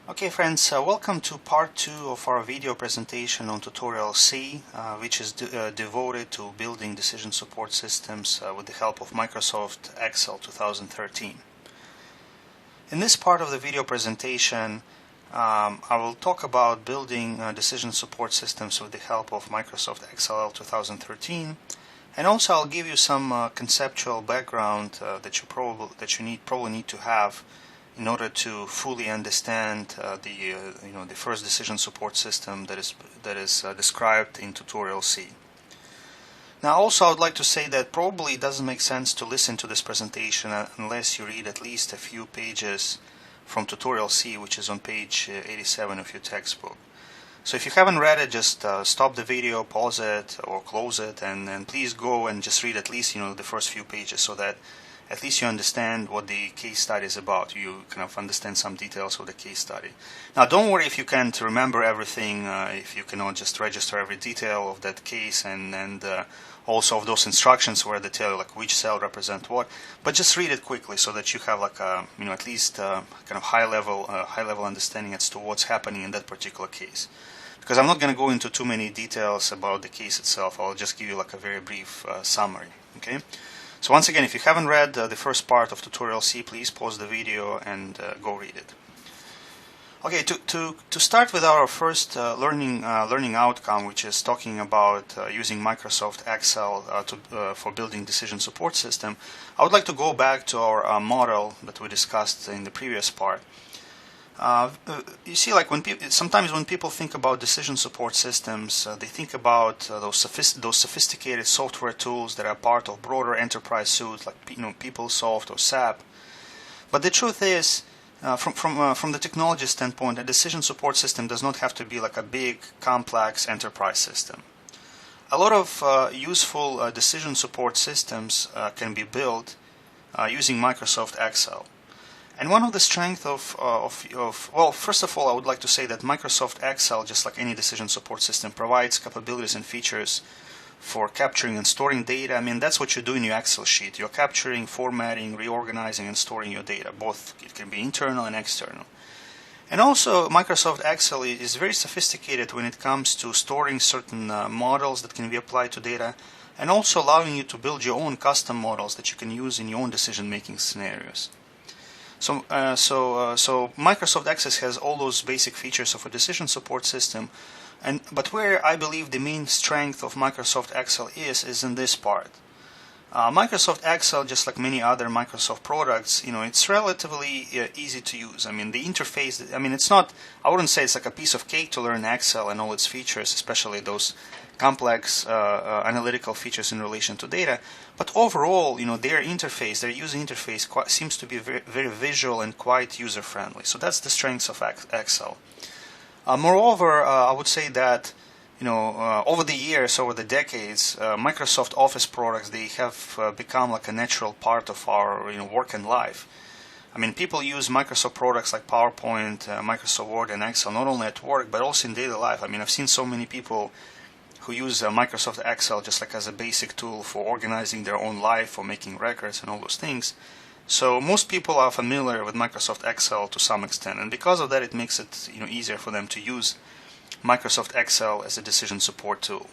Okay friends, welcome to part 2 of our video presentation on Tutorial C, which is devoted to building decision support systems with the help of Microsoft Excel 2013. In this part of the video presentation, I will talk about building decision support systems with the help of Microsoft Excel 2013, and also I'll give you some conceptual background that you probably need to have in order to fully understand the first decision support system that is described in Tutorial C. Now also I would like to say that probably it doesn't make sense to listen to this presentation unless you read at least a few pages from Tutorial C, which is on page 87 of your textbook. So if you haven't read it, just stop the video, pause it or close it, and please go and just read at least the first few pages, so that at least you understand what the case study is about. You kind of understand some details of the case study. Now don't worry if you can't remember everything, if you cannot just register every detail of that case and also of those instructions where they tell you like which cell represent what, but just read it quickly so that you have like a at least kind of high level understanding as to what's happening in that particular case. Because I'm not going to go into too many details about the case itself. I'll just give you like a very brief summary. Okay. So once again, if you haven't read the first part of Tutorial C, please pause the video and go read it. Okay, to start with our first learning outcome, which is talking about using Microsoft Excel for building decision support system, I would like to go back to our model that we discussed in the previous part. You see, like sometimes when people think about decision support systems, they think about those sophisticated software tools that are part of broader enterprise suites like PeopleSoft or SAP. But the truth is, from the technology standpoint, a decision support system does not have to be like a big, complex enterprise system. A lot of useful decision support systems can be built using Microsoft Excel. And one of the strengths well, first of all, I would like to say that Microsoft Excel, just like any decision support system, provides capabilities and features for capturing and storing data. I mean, that's what you do in your Excel sheet. You're capturing, formatting, reorganizing, and storing your data. Both, it can be internal and external. And also, Microsoft Excel is very sophisticated when it comes to storing certain models that can be applied to data, and also allowing you to build your own custom models that you can use in your own decision-making scenarios. So Microsoft Excel has all those basic features of a decision support system, but where I believe the main strength of Microsoft Excel is in this part. Microsoft Excel, just like many other Microsoft products, it's relatively easy to use. I mean, the interface, it's not, I wouldn't say it's like a piece of cake to learn Excel and all its features, especially those complex analytical features in relation to data. But overall, their interface, their user interface seems to be very, very visual and quite user-friendly. So that's the strengths of Excel. Moreover, I would say that over the years, over the decades, Microsoft Office products, they have become like a natural part of our work and life. I mean, people use Microsoft products like PowerPoint, Microsoft Word, and Excel not only at work but also in daily life. I mean, I've seen so many people who use Microsoft Excel just like as a basic tool for organizing their own life, for making records and all those things. So most people are familiar with Microsoft Excel to some extent, and because of that, it makes it easier for them to use Microsoft Excel as a decision support tool.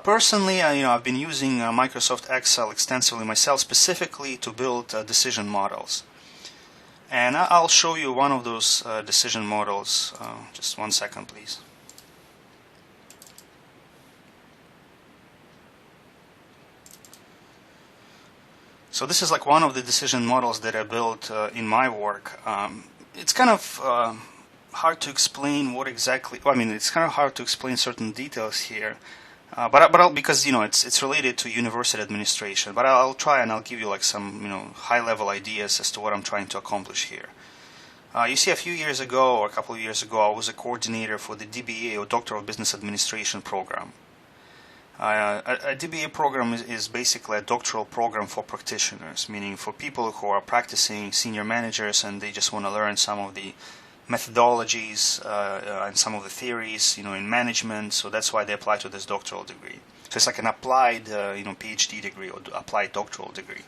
Personally, I've been using Microsoft Excel extensively myself, specifically to build decision models. And I'll show you one of those decision models. Just 1 second, please. So this is like one of the decision models that I built in my work. It's kind of hard to explain what exactly. Well, it's kind of hard to explain certain details here, but I'll, because it's related to university administration. But I'll try and I'll give you like some high-level ideas as to what I'm trying to accomplish here. You see, a few years ago or a couple of years ago, I was a coordinator for the DBA or Doctor of Business Administration program. A DBA program is basically a doctoral program for practitioners, meaning for people who are practicing senior managers and they just want to learn some of the methodologies and some of the theories, in management. So that's why they apply to this doctoral degree. So it's like an applied, PhD degree or applied doctoral degree.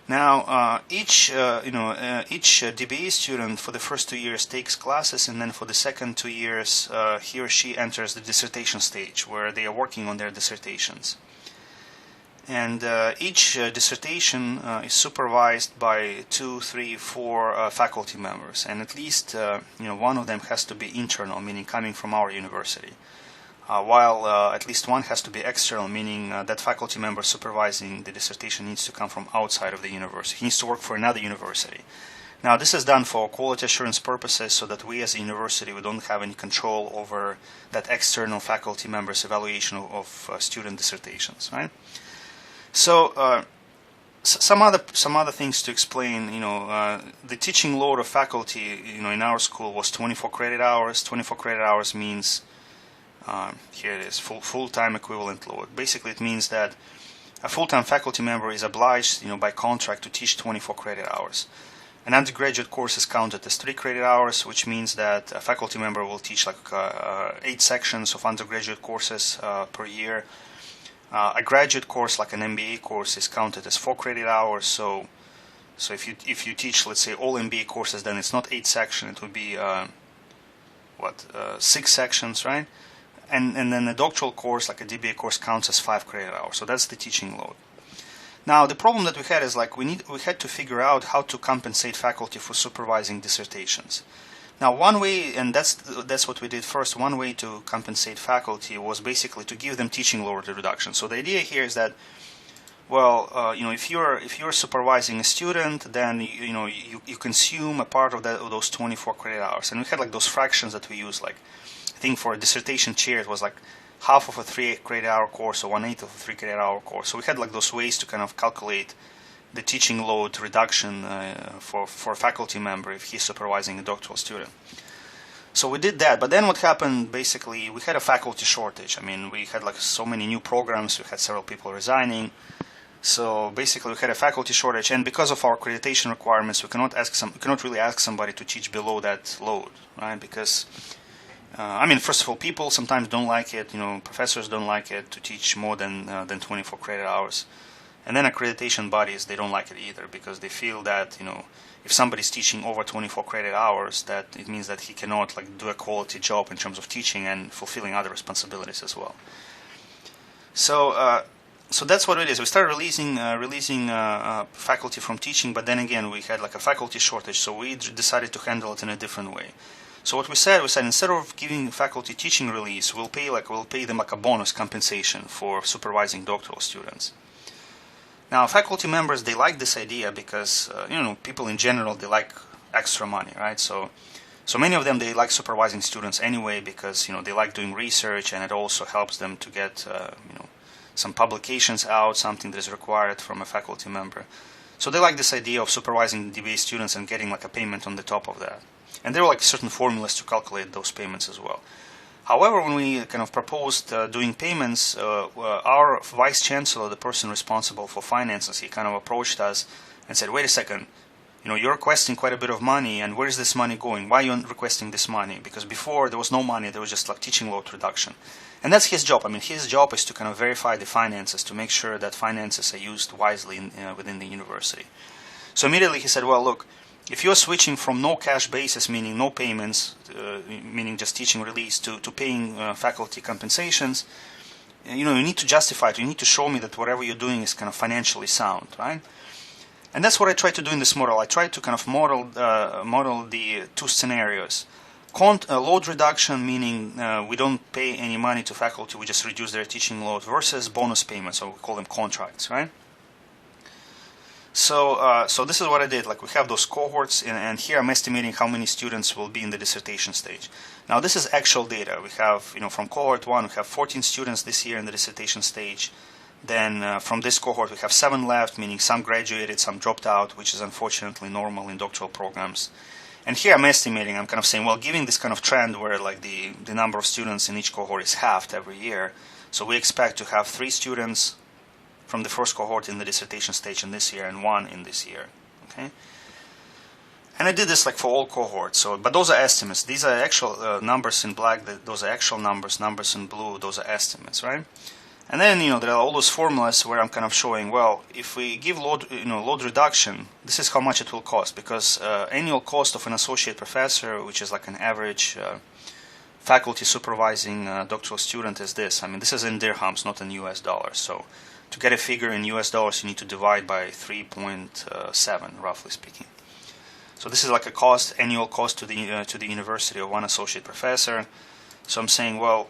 Now, each DBA student for the first 2 years takes classes, and then for the second 2 years, he or she enters the dissertation stage, where they are working on their dissertations. And each dissertation is supervised by 2, 3, 4 faculty members, and at least one of them has to be internal, meaning coming from our university. While at least one has to be external, meaning that faculty member supervising the dissertation needs to come from outside of the university. He needs to work for another university. Now, this is done for quality assurance purposes, so that we as a university, we don't have any control over that external faculty member's evaluation of student dissertations, right? So, some other things to explain. The teaching load of faculty, in our school was 24 credit hours. 24 credit hours means here it is, full-time equivalent load. Basically, it means that a full-time faculty member is obliged, by contract to teach 24 credit hours. An undergraduate course is counted as 3 credit hours, which means that a faculty member will teach 8 sections of undergraduate courses per year. A graduate course, like an MBA course, is counted as 4 credit hours. So if you teach, let's say, all MBA courses, then it's not 8 sections; it would be 6 sections, right? And then a doctoral course, like a DBA course, counts as 5 credit hours. So that's the teaching load. Now, the problem that we had is we had to figure out how to compensate faculty for supervising dissertations. Now, one way, and that's what we did first, one way to compensate faculty was basically to give them teaching load reduction. So the idea here is that, if you're supervising a student, then you consume a part of those 24 credit hours. And we had those fractions that we use, I think for a dissertation chair it was half of a 3 credit hour course or 1/8 of a 3 credit hour course. So we had those ways to kind of calculate the teaching load reduction for a faculty member if he's supervising a doctoral student. So we did that, but then what happened, basically, we had a faculty shortage. I mean, we had so many new programs, we had several people resigning. So basically we had a faculty shortage, and because of our accreditation requirements, we cannot really ask somebody to teach below that load, right? Because first of all, people sometimes don't like it, professors don't like it to teach more than 24 credit hours. And then accreditation bodies, they don't like it either, because they feel that, if somebody's teaching over 24 credit hours, that it means that he cannot do a quality job in terms of teaching and fulfilling other responsibilities as well. So that's what it is. We started releasing faculty from teaching, but then again we had a faculty shortage, so we decided to handle it in a different way. So what we said instead of giving faculty teaching release, we'll pay them a bonus compensation for supervising doctoral students. Now, faculty members, they like this idea because people in general, they like extra money, right? So many of them, they like supervising students anyway because they like doing research, and it also helps them to get some publications out, something that is required from a faculty member. So they like this idea of supervising DBA students and getting a payment on the top of that. And there were certain formulas to calculate those payments as well. However, when we kind of proposed doing payments, our vice chancellor, the person responsible for finances, he kind of approached us and said, "Wait a second, you're requesting quite a bit of money, and where is this money going? Why are you requesting this money? Because before there was no money, there was just teaching load reduction." And that's his job. I mean, his job is to kind of verify the finances, to make sure that finances are used wisely within the university. So immediately he said, "Well, look, if you're switching from no cash basis, meaning no payments, meaning just teaching release, to paying faculty compensations, you need to justify it. You need to show me that whatever you're doing is kind of financially sound, right?" And that's what I tried to do in this model. I tried to kind of model the two scenarios. Load reduction, meaning we don't pay any money to faculty, we just reduce their teaching load, versus bonus payments, or we call them contracts, right? So this is what I did. We have those cohorts, and here I'm estimating how many students will be in the dissertation stage. Now this is actual data. We have, from cohort 1, we have 14 students this year in the dissertation stage. Then from this cohort, we have 7 left, meaning some graduated, some dropped out, which is unfortunately normal in doctoral programs. And here I'm estimating, I'm kind of saying, well, given this kind of trend where the number of students in each cohort is halved every year, so we expect to have 3 students from the first cohort in the dissertation stage in this year and 1 in this year, okay? And I did this for all cohorts, but those are estimates. These are actual numbers in black, those are actual numbers in blue, those are estimates, right? And then, there are all those formulas where I'm kind of showing, well, if we give load reduction, this is how much it will cost, because annual cost of an associate professor, which is like an average faculty supervising doctoral student, is this. I mean, this is in dirhams, not in US dollars. So to get a figure in US dollars, you need to divide by 3.7, roughly speaking. So this is like a annual cost to the university of one associate professor. So I'm saying, well,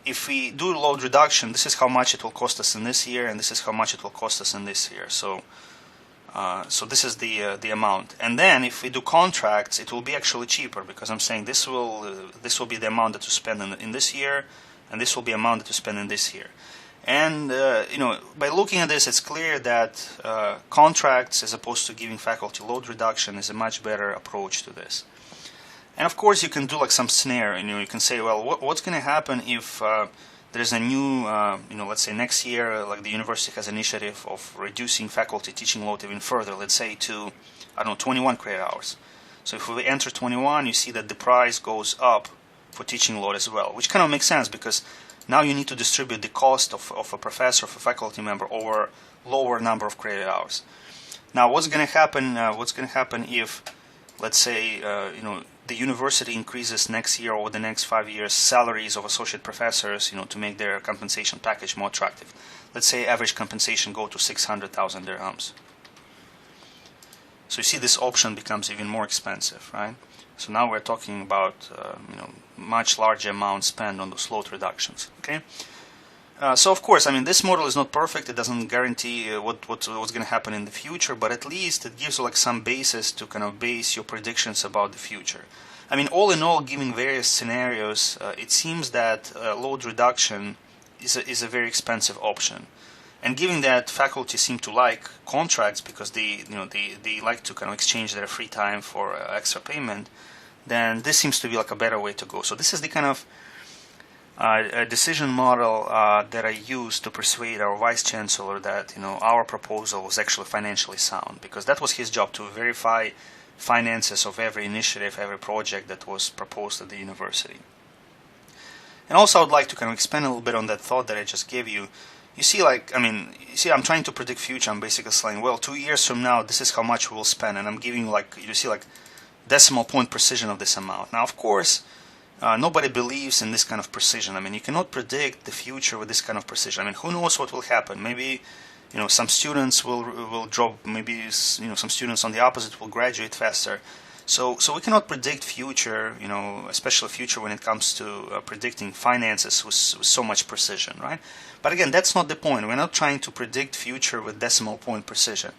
if we do load reduction, this is how much it will cost us in this year, and this is how much it will cost us in this year. So this is the amount. And then if we do contracts, it will be actually cheaper, because I'm saying this will be the amount that you spend in this year, and this will be the amount that you spend in this year. And by looking at this, it's clear that contracts, as opposed to giving faculty load reduction, is a much better approach to this. And of course, you can do like some scenario. You can say, well, what's going to happen if there's a new, let's say next year, like the university has an initiative of reducing faculty teaching load even further, let's say to, 21 credit hours. So if we enter 21, you see that the price goes up for teaching load as well, which kind of makes sense, because now you need to distribute the cost of a professor, of a faculty member, over lower number of credit hours. Now, what's going to happen if, let's say, the university increases next year or the next 5 years salaries of associate professors, to make their compensation package more attractive. Let's say average compensation go to 600,000 dirhams. So you see this option becomes even more expensive, right? So now we're talking about much larger amount spent on those load reductions. Okay. So of course, this model is not perfect. It doesn't guarantee what's going to happen in the future, but at least it gives you like some basis to kind of base your predictions about the future. All in all, given various scenarios, it seems that load reduction is a very expensive option. And given that faculty seem to like contracts because they like to kind of exchange their free time for extra payment, then this seems to be like a better way to go. So this is the kind of a decision model that I used to persuade our vice chancellor that our proposal was actually financially sound, because that was his job, to verify finances of every initiative, every project that was proposed at the university. And also, I would like to kind of expand a little bit on that thought that I just gave you. You see, I'm trying to predict future. I'm basically saying, well, 2 years from now, this is how much we will spend, and I'm giving you decimal point precision of this amount. Now, of course, nobody believes in this kind of precision. You cannot predict the future with this kind of precision. Who knows what will happen? Maybe, some students will drop. Maybe, some students on the opposite will graduate faster. So we cannot predict future, especially future when it comes to predicting finances with so much precision, right? But again, that's not the point. We're not trying to predict future with decimal point precision.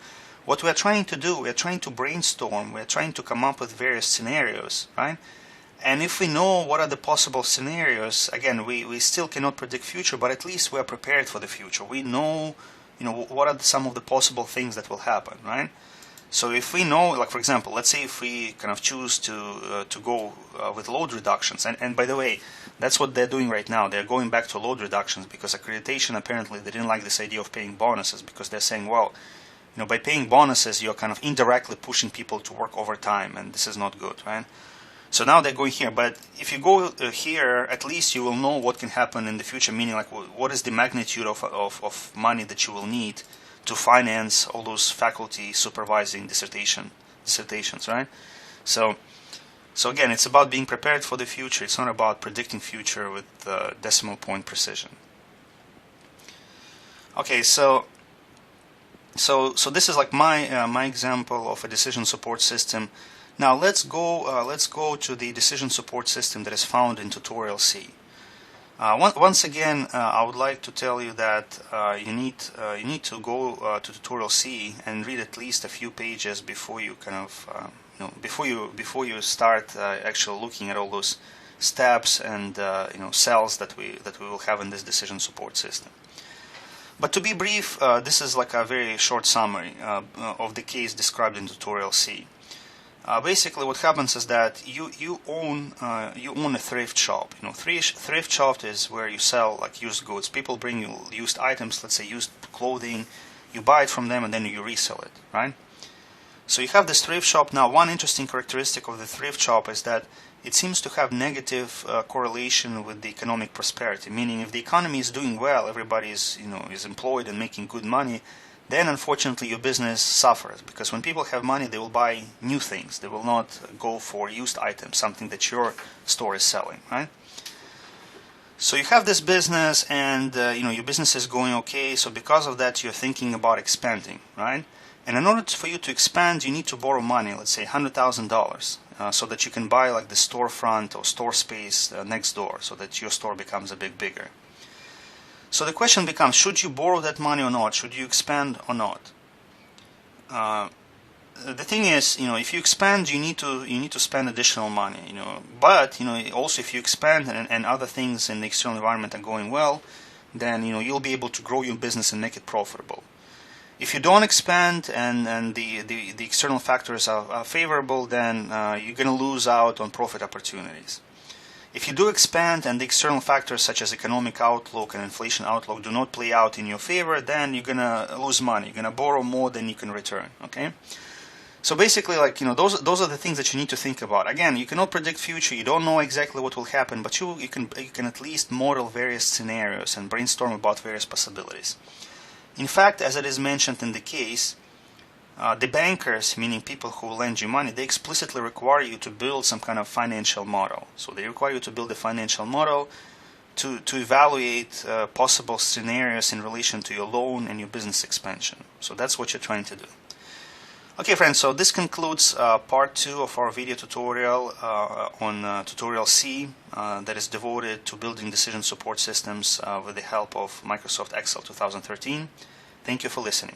What we're trying to do, we're trying to brainstorm. We're trying to come up with various scenarios, right? And if we know what are the possible scenarios, again, we still cannot predict future, but at least we are prepared for the future. We know, what are some of the possible things that will happen, right? So if we know, like for example, let's say if we kind of choose to go with load reductions, and by the way, that's what they're doing right now. They're going back to load reductions because accreditation, apparently they didn't like this idea of paying bonuses, because they're saying, well, by paying bonuses, you're kind of indirectly pushing people to work overtime, and this is not good, right? So now they're going here, but if you go here, at least you will know what can happen in the future, meaning like what is the magnitude of money that you will need to finance all those faculty supervising dissertations, right? So again, it's about being prepared for the future. It's not about predicting future with decimal point precision. Okay, so this is like my example of a decision support system. Now let's go to the decision support system that is found in Tutorial C. Once again, I would like to tell you that you need to go to Tutorial C and read at least a few pages before you kind of before you start actually looking at all those steps and cells that we will have in this decision support system. But to be brief, this is like a very short summary of the case described in Tutorial C. Basically, what happens is that you own a thrift shop. Thrift shop is where you sell like used goods. People bring you used items, let's say used clothing. You buy it from them and then you resell it, right? So you have this thrift shop. Now, one interesting characteristic of the thrift shop is that it seems to have negative correlation with the economic prosperity. Meaning, if the economy is doing well, everybody is employed and making good money, then unfortunately your business suffers, because when people have money, they will buy new things. They will not go for used items, something that your store is selling, right? So you have this business, and your business is going okay. So because of that, you're thinking about expanding, right? And in order for you to expand, you need to borrow money, let's say $100,000, so that you can buy like the storefront or store space next door, so that your store becomes a bit bigger. So the question becomes, should you borrow that money or not? Should you expand or not? The thing is, if you expand, you need to spend additional money, But also if you expand and other things in the external environment are going well, then you'll be able to grow your business and make it profitable. If you don't expand and the external factors are favorable, then you're going to lose out on profit opportunities. If you do expand and the external factors such as economic outlook and inflation outlook do not play out in your favor, then you're going to lose money. You're going to borrow more than you can return, okay? So basically, those are the things that you need to think about. Again, you cannot predict future. You don't know exactly what will happen, but you can at least model various scenarios and brainstorm about various possibilities. In fact, as it is mentioned in the case, the bankers, meaning people who lend you money, they explicitly require you to build some kind of financial model. So they require you to build a financial model to evaluate possible scenarios in relation to your loan and your business expansion. So that's what you're trying to do. Okay, friends, so this concludes part 2 of our video tutorial on Tutorial C that is devoted to building decision support systems with the help of Microsoft Excel 2013. Thank you for listening.